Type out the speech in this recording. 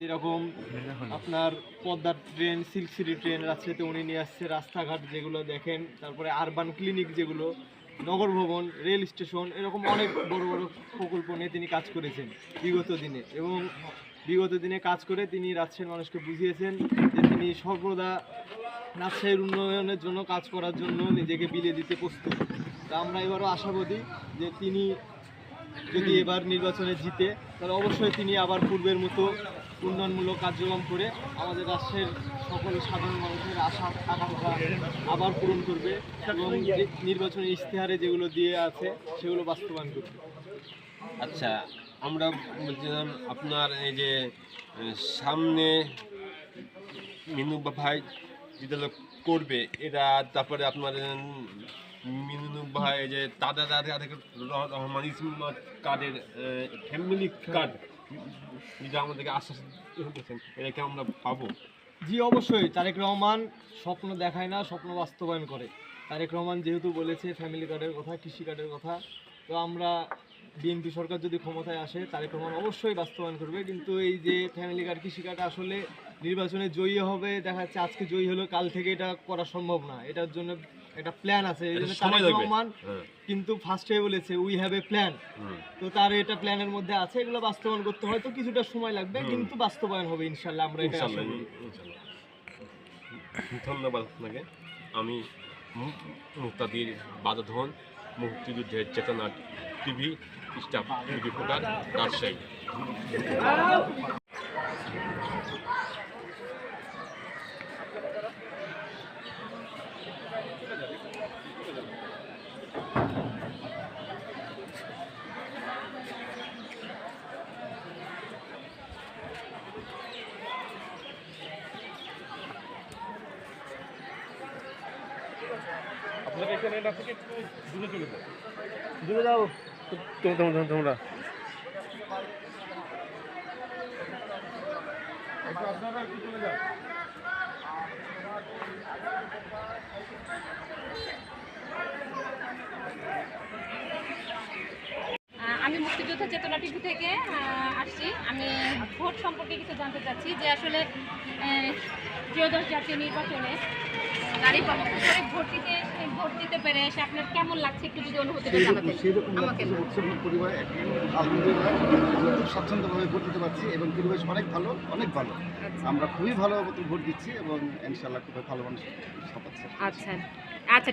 এরকম আপনার পদ্মার ট্রেন, সিল্ক সিটি ট্রেন রাজশাহীতে উনি নিয়ে আসছে, রাস্তাঘাট যেগুলো দেখেন, তারপরে আরবান ক্লিনিক যেগুলো, নগর ভবন, রেল স্টেশন, এরকম অনেক বড় বড় প্রকল্প নিয়ে তিনি কাজ করেছেন বিগত দিনে। এবং বিগত দিনে কাজ করে তিনি রাজশাহীর মানুষকে বুঝিয়েছেন যে তিনি সর্বদা রাজশাহীর উন্নয়নের জন্য কাজ করার জন্য নিজেকে বিলিয়ে দিতে প্রস্তুত। তা আমরা এবারও আশাবাদী যে তিনি যদি এবার নির্বাচনে জিতে তাহলে অবশ্যই তিনি আবার পূর্বের মতো উন্নয়নমূলক কার্যক্রম করে আমাদের রাষ্ট্রের সকল সাধারণ মানুষের আশা আকাঙ্ক্ষা আবার পূরণ করবে এবং নির্বাচনী ইশতেহারে যেগুলো দিয়ে আছে সেগুলো বাস্তবায়ন করবে। আচ্ছা, আমরা বলছিলাম আপনার এই যে সামনে মিনু ভাই যেটা করবে এটা, তারপরে আপনার মিনু ভাই যে তাদের রহমান ইসমাত কার্ডের ফ্যামিলি কার্ড যেটা আমাদেরকে আশ্বাস দিয়েছেন, এটাকে আমরা পাবো? জি অবশ্যই, তারেক রহমান স্বপ্ন দেখায় না, স্বপ্ন বাস্তবায়ন করে। তারেক রহমান যেহেতু বলেছে ফ্যামিলি কার্ডের কথা, কৃষি কার্ডের কথা, তো আমরা বিএনপি সরকার যদি ক্ষমতায় আসে তারেক রহমান অবশ্যই বাস্তবায়ন করবে। কিন্তু এই যে ফ্যামিলি কার্ড, কৃষি কার্ড আসলে নির্বাচনে জয়ী হবে, দেখা যাচ্ছে আজকে জয়ী হলো, কাল থেকে এটা করা সম্ভব না। এটার জন্য একটা প্ল্যান আছে, এই জন্য তারেক রহমান কিন্তু ফার্স্টে বলেছে উই হ্যাভ এ প্ল্যান। তো তার এটা প্ল্যানের মধ্যে আছে, এগুলো বাস্তবায়ন করতে হয়তো কিছুটা সময় লাগবে, কিন্তু বাস্তবায়ন হবে ইনশাল্লাহ। আমরা এটা আশা করি। ধন্যবাদ আপনাকে। আমি মুক্তাদির বাদধন, মুক্তিযুদ্ধের চেতনা টিভি স্টাফ রিপোর্টার, রাজশাহী। আপনাকে এখানে না থেকে একটু দূরে চলে যাও, দূরে যাও তোমরা আপনারা একটু চলে যাও। আমি মুক্তিযোদ্ধা চেতনা টিভি থেকে আসছি। আমি ভোট সম্পর্কে কিছু জানতে চাচ্ছি যে আসলে ত্রয়োদশ জাতীয় নির্বাচনে গাড়ি পাবো করে ভোট দিতে পেরে এসে আপনার কেমন লাগছে, একটু যদি অনুভূতিটা জানাতেন আমাকে। পরিবার আলহামদুলিল্লাহ স্বাচ্ছন্দ্যভাবে ভোট দিতে পারছি এবং পরিবেশ অনেক ভালো, অনেক ভালো। আমরা খুবই ভালো মতো ভোট দিচ্ছি এবং ইনশাআল্লাহ খুবই ভালো মানুষ সাপাচ্ছে। আচ্ছা আচ্ছা।